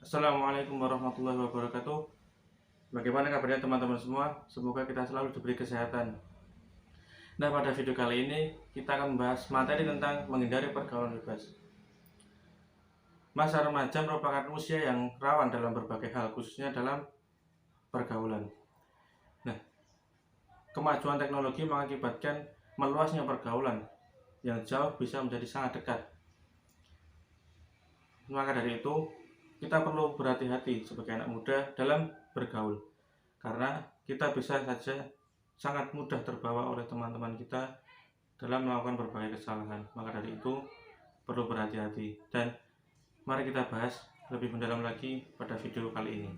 Assalamualaikum warahmatullahi wabarakatuh. Bagaimana kabarnya teman-teman semua? Semoga kita selalu diberi kesehatan. Nah, pada video kali ini kita akan membahas materi tentang menghindari pergaulan bebas. Masa remaja merupakan usia yang rawan dalam berbagai hal, khususnya dalam pergaulan. Nah, kemajuan teknologi mengakibatkan meluasnya pergaulan yang jauh bisa menjadi sangat dekat. Maka dari itu, kita perlu berhati-hati sebagai anak muda dalam bergaul, karena kita bisa saja sangat mudah terbawa oleh teman-teman kita dalam melakukan berbagai kesalahan. Maka dari itu perlu berhati-hati, dan mari kita bahas lebih mendalam lagi pada video kali ini.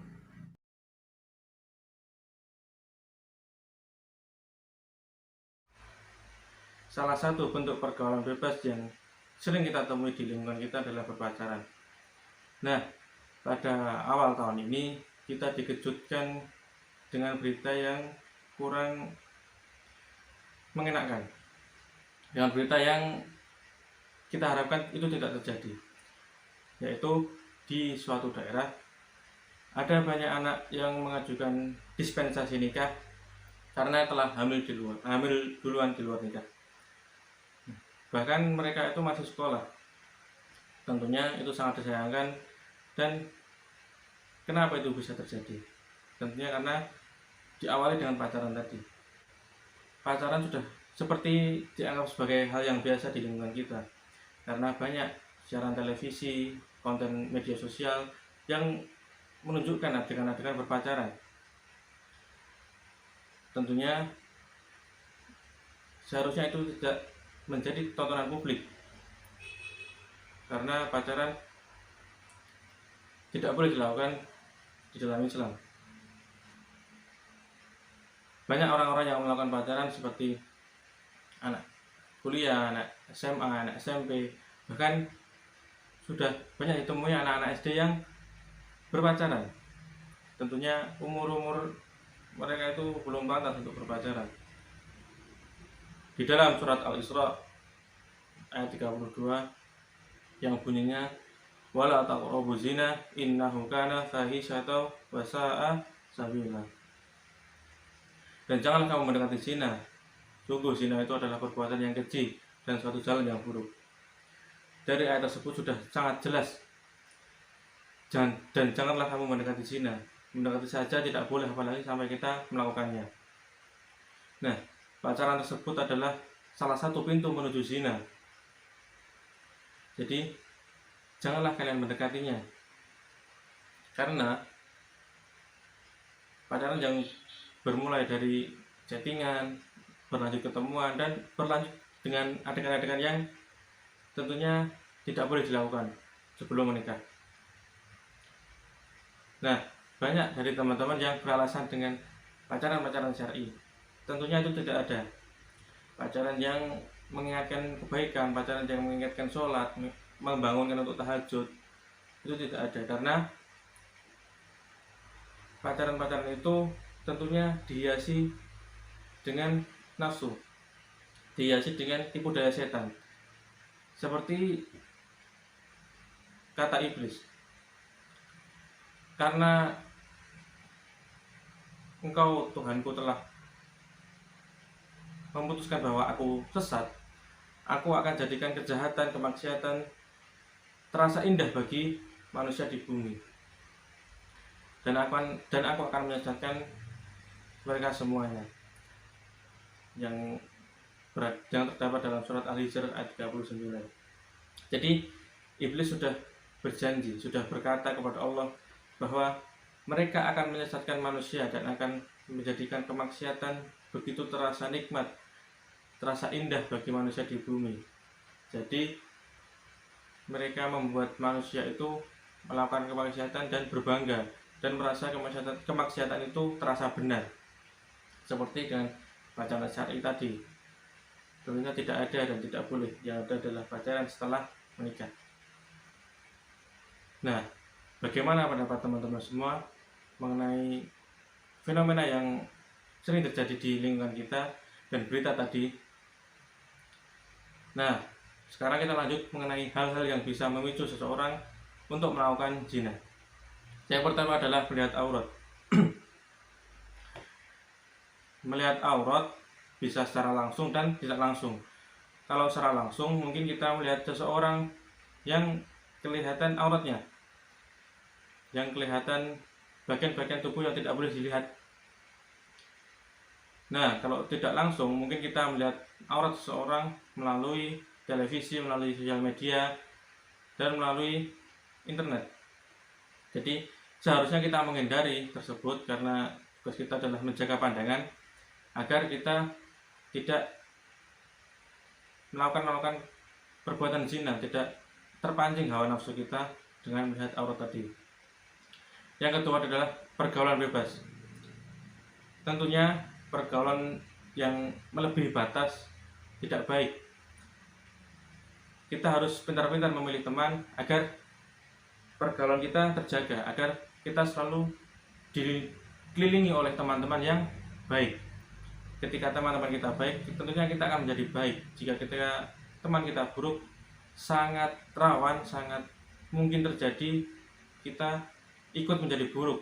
Salah satu bentuk pergaulan bebas yang sering kita temui di lingkungan kita adalah berpacaran. Nah, pada awal tahun ini kita dikejutkan dengan berita yang kurang mengenakan, dengan berita yang kita harapkan itu tidak terjadi, yaitu di suatu daerah ada banyak anak yang mengajukan dispensasi nikah karena telah hamil duluan di luar nikah. Bahkan mereka itu masih sekolah. Tentunya itu sangat disayangkan. Dan kenapa itu bisa terjadi? Tentunya karena diawali dengan pacaran tadi. Pacaran sudah seperti dianggap sebagai hal yang biasa di lingkungan kita, karena banyak siaran televisi, konten media sosial yang menunjukkan adegan-adegan berpacaran. Tentunya seharusnya itu tidak menjadi tontonan publik, karena pacaran tidak boleh dilakukan di dalam Islam. Banyak orang-orang yang melakukan pacaran seperti anak kuliah, anak SMA, anak SMP, bahkan sudah banyak ditemui anak-anak SD yang berpacaran. Tentunya umur-umur mereka itu belum pantas untuk berpacaran. Di dalam surat Al-Isra ayat 32 yang bunyinya wala taqrabu zina innahu kana fahisyatan wa sa'a sabila. Dan jangan kamu mendekati zina. Sungguh zina itu adalah perbuatan yang keji dan suatu jalan yang buruk. Dari ayat tersebut sudah sangat jelas. Dan janganlah kamu mendekati zina. Mendekati saja tidak boleh, apalagi sampai kita melakukannya. Nah, pacaran tersebut adalah salah satu pintu menuju zina. Jadi janganlah kalian mendekatinya, karena pacaran yang bermulai dari chattingan, berlanjut ketemuan, dan berlanjut dengan adegan-adegan yang tentunya tidak boleh dilakukan sebelum menikah. Nah, banyak dari teman-teman yang beralasan dengan pacaran syar'i. Tentunya itu tidak ada. Pacaran yang mengingatkan kebaikan, pacaran yang mengingatkan sholat, membangunkan untuk tahajud, itu tidak ada, karena pacaran-pacaran itu tentunya dihiasi dengan nafsu, dihiasi dengan tipu daya setan, seperti kata iblis, karena engkau Tuhanku telah memutuskan bahwa aku sesat, aku akan jadikan kejahatan, kemaksiatan terasa indah bagi manusia di bumi, dan aku akan menyesatkan mereka semuanya, yang terdapat dalam surat Al-Hijr ayat 39. Jadi iblis sudah berjanji, sudah berkata kepada Allah bahwa mereka akan menyesatkan manusia dan akan menjadikan kemaksiatan begitu terasa nikmat, terasa indah bagi manusia di bumi. Jadi mereka membuat manusia itu melakukan kemaksiatan dan berbangga dan merasa kemaksiatan itu terasa benar, seperti dengan pacaran syar'i tadi. Tentunya tidak ada dan tidak boleh. Yang ada adalah pacaran setelah menikah. Nah, bagaimana pendapat teman-teman semua mengenai fenomena yang sering terjadi di lingkungan kita dan berita tadi? Nah, sekarang kita lanjut mengenai hal-hal yang bisa memicu seseorang untuk melakukan zina. Yang pertama adalah melihat aurat. Melihat aurat bisa secara langsung dan tidak langsung. Kalau secara langsung mungkin kita melihat seseorang yang kelihatan auratnya, yang kelihatan bagian-bagian tubuh yang tidak boleh dilihat. Nah, kalau tidak langsung mungkin kita melihat aurat seseorang melalui televisi, melalui sosial media, dan melalui internet. Jadi seharusnya kita menghindari tersebut karena tugas kita adalah menjaga pandangan agar kita tidak melakukan perbuatan zina, tidak terpancing hawa nafsu kita dengan melihat aurat tadi. Yang kedua adalah pergaulan bebas. Tentunya pergaulan yang melebihi batas tidak baik. Kita harus pintar-pintar memilih teman agar pergaulan kita terjaga, agar kita selalu dikelilingi oleh teman-teman yang baik. Ketika teman-teman kita baik, tentunya kita akan menjadi baik. Jika teman kita buruk, sangat rawan, sangat mungkin terjadi kita ikut menjadi buruk.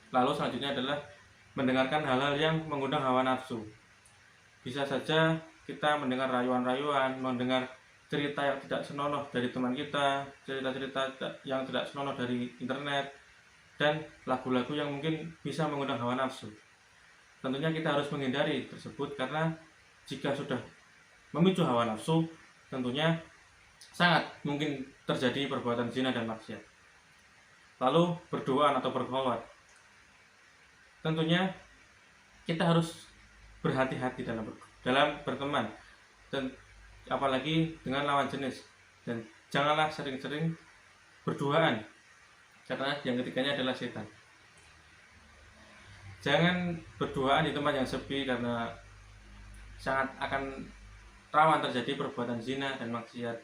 Lalu selanjutnya adalah mendengarkan hal-hal yang mengundang hawa nafsu. Bisa saja kita mendengar rayuan-rayuan, mendengar cerita yang tidak senonoh dari teman kita, cerita-cerita yang tidak senonoh dari internet, dan lagu-lagu yang mungkin bisa mengundang hawa nafsu. Tentunya kita harus menghindari tersebut karena jika sudah memicu hawa nafsu, tentunya sangat mungkin terjadi perbuatan zina dan maksiat. Lalu berduaan atau berkhawat. Tentunya kita harus berhati-hati dalam berteman, dan apalagi dengan lawan jenis, dan janganlah sering-sering berduaan karena yang ketiganya adalah setan. Jangan berduaan di tempat yang sepi karena sangat akan rawan terjadi perbuatan zina dan maksiat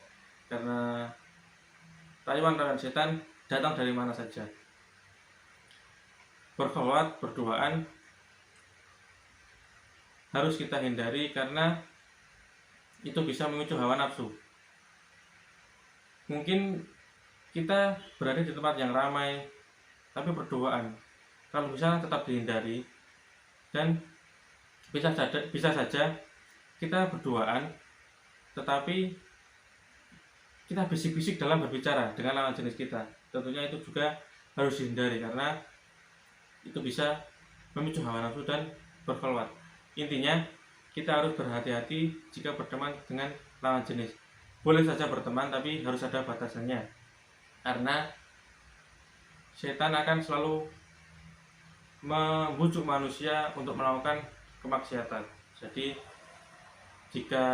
karena rayuan-rayuan setan datang dari mana saja. Berkhawat, berduaan harus kita hindari karena itu bisa memicu hawa nafsu. Mungkin kita berada di tempat yang ramai tapi berduaan, kalau bisa tetap dihindari. Dan bisa saja kita berduaan tetapi kita bisik-bisik dalam berbicara dengan lawan jenis kita. Tentunya itu juga harus dihindari karena itu bisa memicu hawa nafsu dan berkhawat. Intinya kita harus berhati-hati jika berteman dengan lawan jenis. Boleh saja berteman tapi harus ada batasannya, karena setan akan selalu membujuk manusia untuk melakukan kemaksiatan. Jadi jika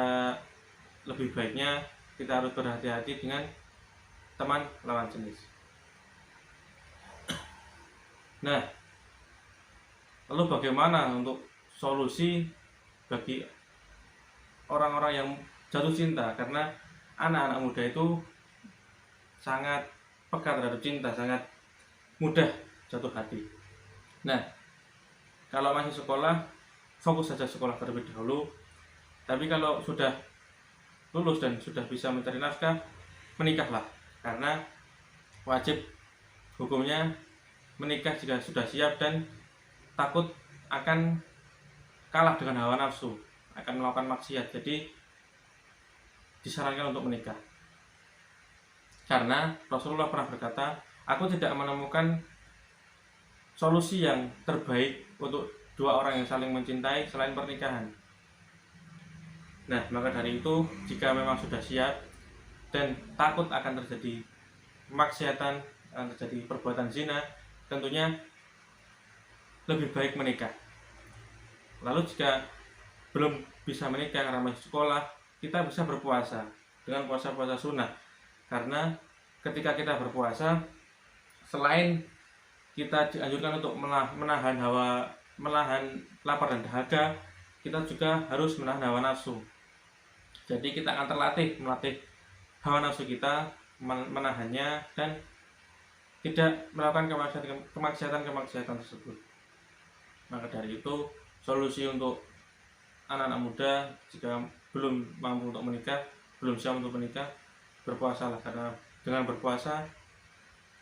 lebih baiknya kita harus berhati-hati dengan teman lawan jenis. Nah, lalu bagaimana untuk solusi bagi orang-orang yang jatuh cinta? Karena anak-anak muda itu sangat peka terhadap cinta, sangat mudah jatuh hati. Nah, kalau masih sekolah, fokus saja sekolah terlebih dahulu. Tapi kalau sudah lulus dan sudah bisa mencari nafkah, menikahlah. Karena wajib hukumnya menikah jika sudah siap dan takut akan kalah dengan hawa nafsu, akan melakukan maksiat. Jadi disarankan untuk menikah. Karena Rasulullah pernah berkata, aku tidak menemukan solusi yang terbaik untuk dua orang yang saling mencintai selain pernikahan. Nah, maka dari itu, jika memang sudah siap dan takut akan terjadi kemaksiatan, akan terjadi perbuatan zina, tentunya lebih baik menikah. Lalu jika belum bisa menikah karena masih sekolah, kita bisa berpuasa dengan puasa-puasa sunnah. Karena ketika kita berpuasa, selain kita dianjurkan untuk menahan lapar dan dahaga, kita juga harus menahan hawa nafsu. Jadi kita akan melatih hawa nafsu kita, menahannya dan tidak melakukan kemaksiatan tersebut. Maka dari itu, solusi untuk anak-anak muda jika belum mampu untuk menikah, belum siap untuk menikah, berpuasalah. Karena dengan berpuasa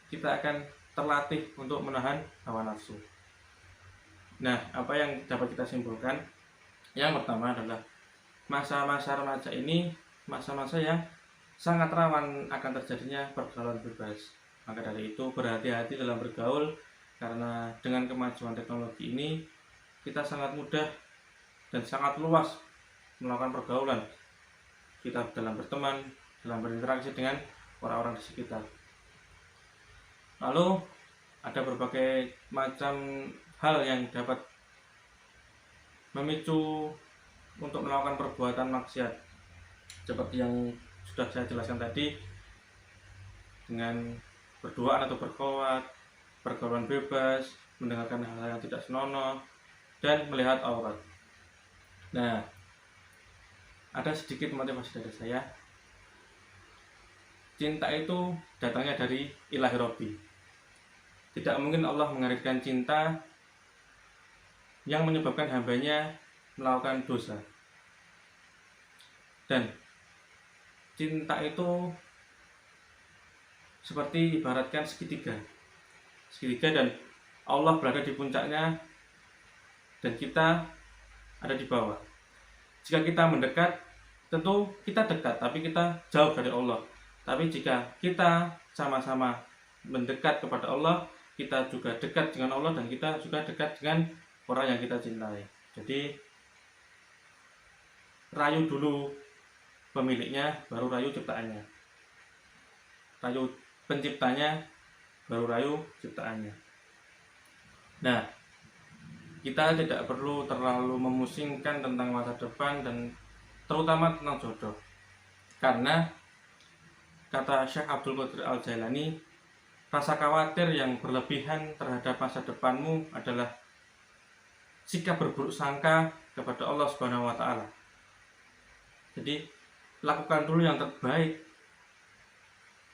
kita akan terlatih untuk menahan hawa nafsu. Nah, apa yang dapat kita simpulkan? Yang pertama adalah masa-masa remaja ini masa-masa yang sangat rawan akan terjadinya pergaulan bebas. Maka dari itu berhati-hati dalam bergaul, karena dengan kemajuan teknologi ini kita sangat mudah dan sangat luas melakukan pergaulan. Kita dalam berteman, dalam berinteraksi dengan orang-orang di sekitar. Lalu ada berbagai macam hal yang dapat memicu untuk melakukan perbuatan maksiat, seperti yang sudah saya jelaskan tadi, dengan berduaan atau berkhawat, pergaulan bebas, mendengarkan hal-hal yang tidak senonoh, dan melihat aurat. Nah, ada sedikit motivasi dari saya. Cinta itu datangnya dari ilahi Robbi. Tidak mungkin Allah mengaritkan cinta yang menyebabkan hambanya melakukan dosa. Dan cinta itu seperti ibaratkan segitiga dan Allah berada di puncaknya dan kita ada di bawah. Jika kita mendekat, tentu kita dekat, tapi kita jauh dari Allah. Tapi jika kita sama-sama mendekat kepada Allah, kita juga dekat dengan Allah, dan kita juga dekat dengan orang yang kita cintai. Jadi rayu dulu pemiliknya, baru rayu ciptaannya. Rayu penciptanya, baru rayu ciptaannya. Nah, kita tidak perlu terlalu memusingkan tentang masa depan dan terutama tentang jodoh. Karena kata Syekh Abdul Qadir Al-Jailani, rasa khawatir yang berlebihan terhadap masa depanmu adalah sikap berburuk sangka kepada Allah Subhanahu wa taala. Jadi, lakukan dulu yang terbaik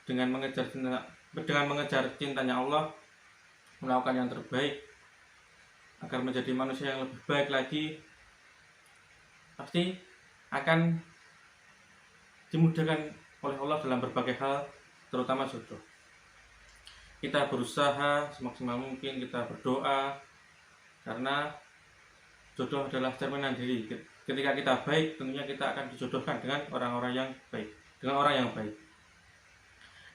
dengan mengejar cintanya Allah, melakukan yang terbaik agar menjadi manusia yang lebih baik lagi. Pasti akan dimudahkan oleh Allah dalam berbagai hal, terutama jodoh. Kita berusaha semaksimal mungkin, kita berdoa, karena jodoh adalah cerminan diri. Ketika kita baik, tentunya kita akan dijodohkan dengan orang-orang yang baik,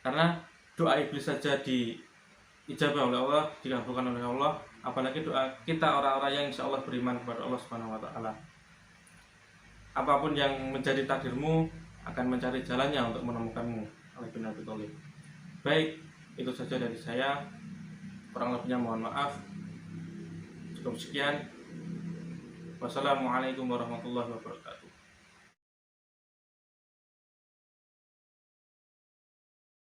Karena doa iblis saja diijabah oleh Allah, dikabulkan oleh Allah, apalagi doa kita orang-orang yang insya Allah beriman kepada Allah Subhanahu wa taala. Apapun yang menjadi takdirmu akan mencari jalannya untuk menemukanmu. Ali bin Abi Thalib. Baik, itu saja dari saya. Kurang lebihnya mohon maaf. Cukup sekian. Wassalamualaikum warahmatullahi wabarakatuh.